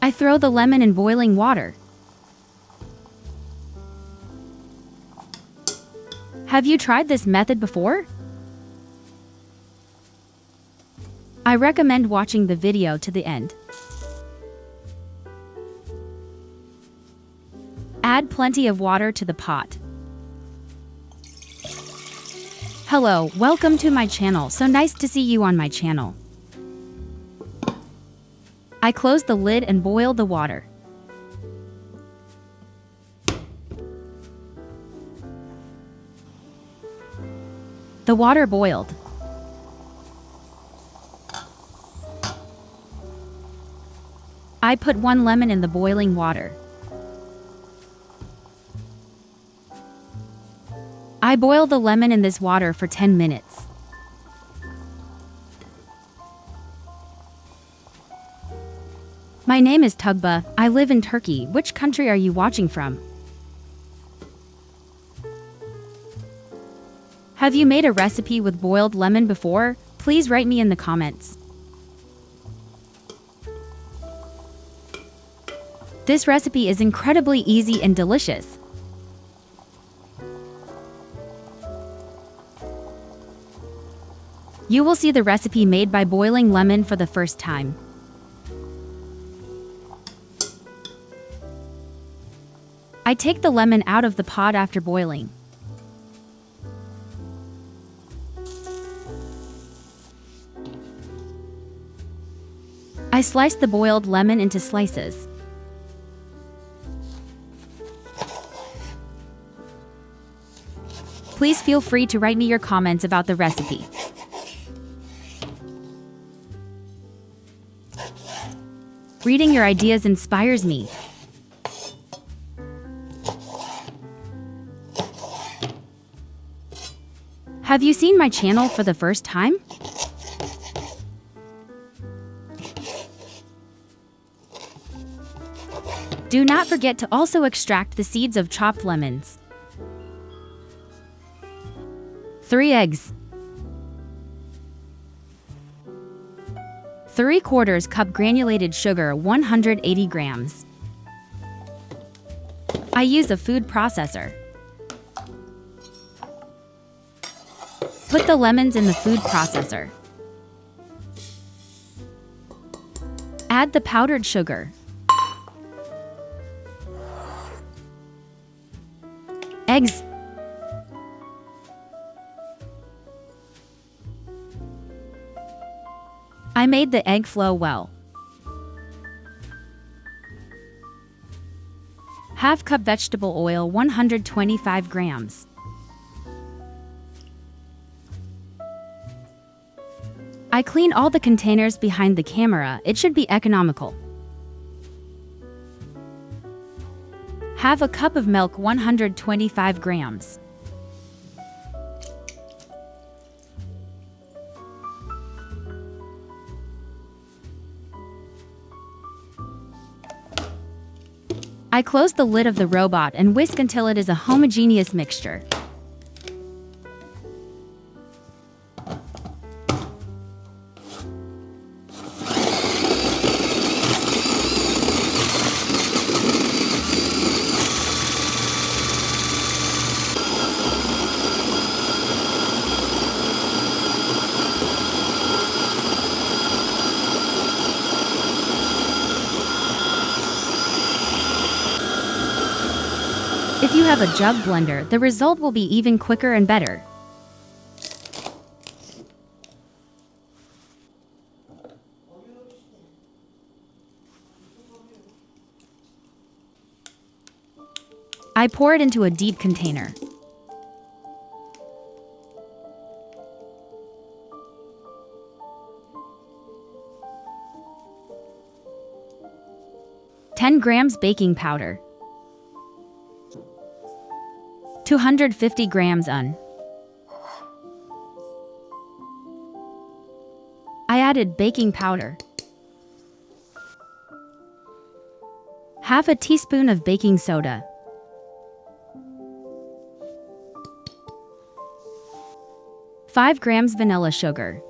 I throw the lemon in boiling water. Have you tried this method before? I recommend watching the video to the end. Add plenty of water to the pot. Hello, welcome to my channel. So nice to see you on my channel. I close the lid and boil the water. The water boiled. I put 1 lemon in the boiling water. I boil the lemon in this water for 10 minutes. My name is Tugba. I live in Turkey. Which country are you watching from? Have you made a recipe with boiled lemon before? Please write me in the comments. This recipe is incredibly easy and delicious. You will see the recipe made by boiling lemon for the first time. I take the lemon out of the pot after boiling. I slice the boiled lemon into slices. Please feel free to write me your comments about the recipe. Reading your ideas inspires me. Have you seen my channel for the first time? Do not forget to also extract the seeds of chopped lemons. 3 eggs. 3/4 cup granulated sugar 180 grams. I use a food processor. Put the lemons in the food processor. Add the powdered sugar. Eggs. I made the egg flow well. 1/2 cup vegetable oil 125 grams. I clean all the containers behind the camera. It should be economical. 1/2 cup of milk 125 grams. I close the lid of the robot and whisk until it is a homogeneous mixture. If you have a jug blender, the result will be even quicker and better. I pour it into a deep container. "10 grams baking powder. 250 grams un. I added baking powder. 1/2 teaspoon of baking soda. 5 grams vanilla sugar.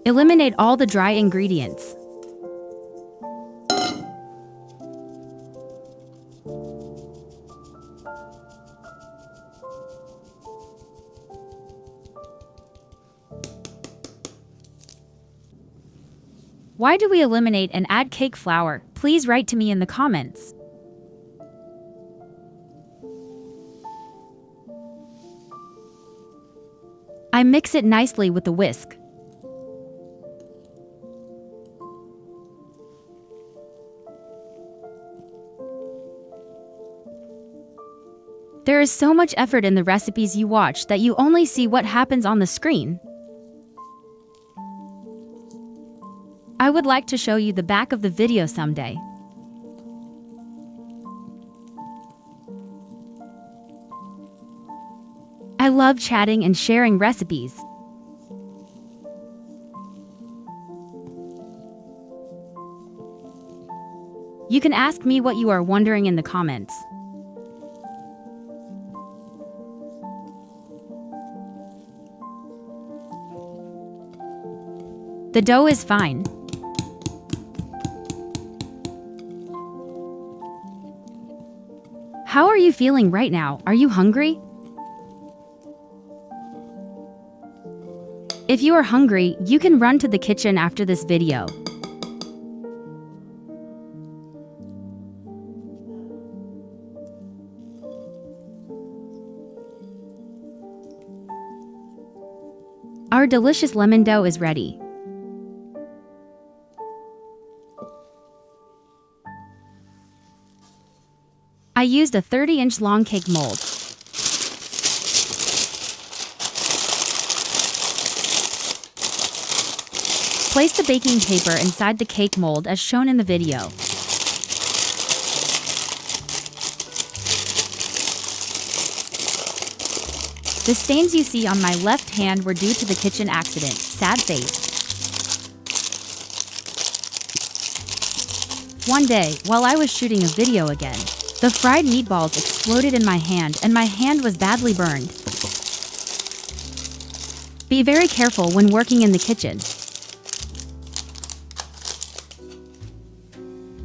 Eliminate all the dry ingredients. Why do we eliminate and add cake flour? Please write to me in the comments. I mix it nicely with the whisk. There is so much effort in the recipes you watch that you only see what happens on the screen. I would like to show you the back of the video someday. I love chatting and sharing recipes. You can ask me what you are wondering in the comments. The dough is fine. How are you feeling right now? Are you hungry? If you are hungry, you can run to the kitchen after this video. Our delicious lemon dough is ready. I used a 30-inch long cake mold. Place the baking paper inside the cake mold as shown in the video. The stains you see on my left hand were due to the kitchen accident. Sad face. One day, while I was shooting a video again, the fried meatballs exploded in my hand and my hand was badly burned. Be very careful when working in the kitchen.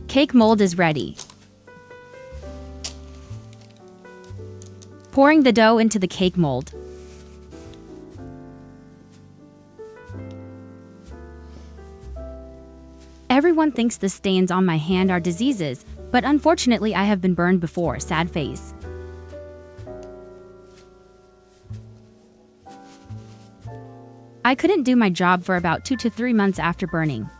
Cake mold is ready. Pouring the dough into the cake mold. Everyone thinks the stains on my hand are diseases, but unfortunately I have been burned before. Sad face. I couldn't do my job for about 2 to 3 months after burning.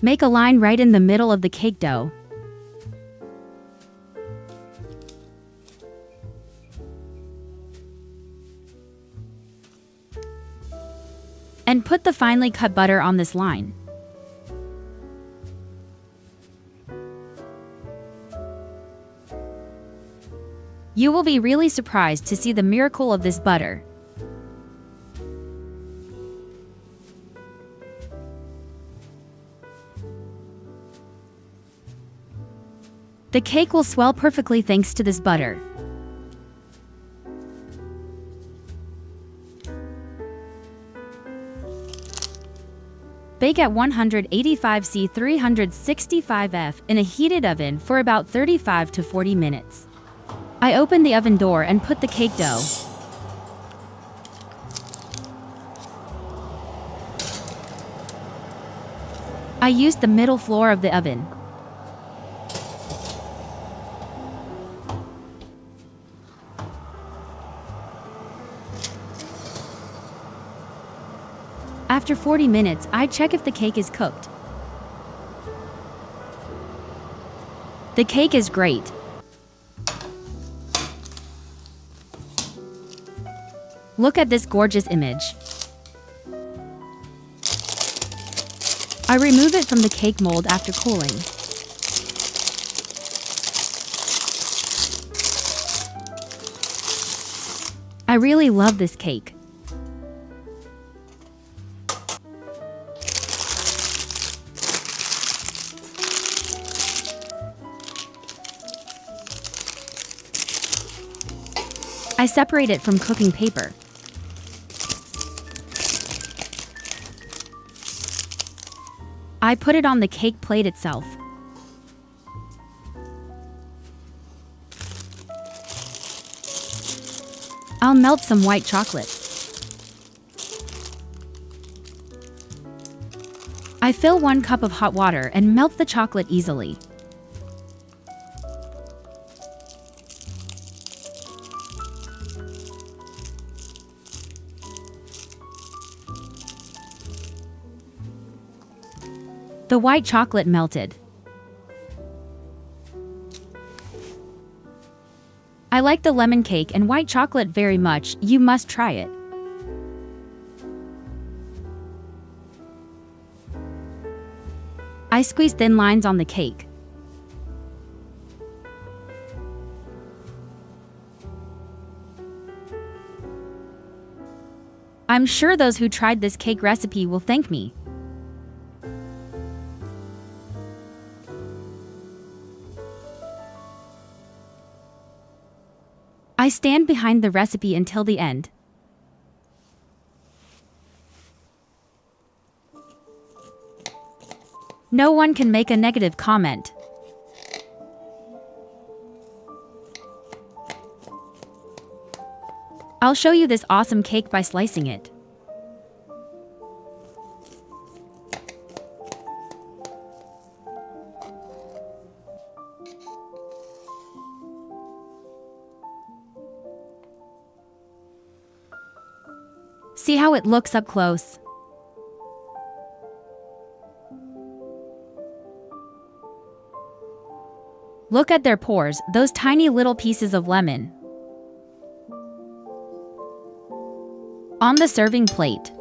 Make a line right in the middle of the cake dough. And put the finely cut butter on this line. You will be really surprised to see the miracle of this butter. The cake will swell perfectly thanks to this butter. Bake at 185 C 365 F in a heated oven for about 35 to 40 minutes. I opened the oven door and put the cake dough. I used the middle floor of the oven. After 40 minutes, I check if the cake is cooked. The cake is great. Look at this gorgeous image. I remove it from the cake mold after cooling. I really love this cake. I separate it from cooking paper. I put it on the cake plate itself. I'll melt some white chocolate. I fill 1 cup of hot water and melt the chocolate easily. The white chocolate melted. I like the lemon cake and white chocolate very much. You must try it. I squeeze thin lines on the cake. I'm sure those who tried this cake recipe will thank me. I stand behind the recipe until the end. No one can make a negative comment. I'll show you this awesome cake by slicing it. See how it looks up close. Look at their pores, those tiny little pieces of lemon. On the serving plate.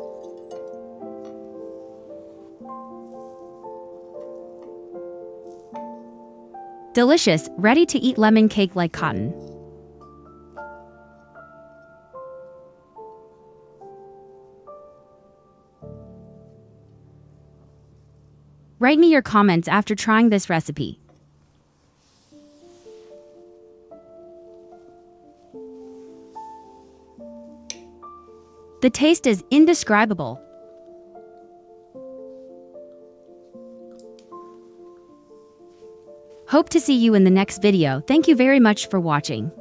Delicious, ready to eat lemon cake like cotton. Write me your comments after trying this recipe. The taste is indescribable. Hope to see you in the next video. Thank you very much for watching.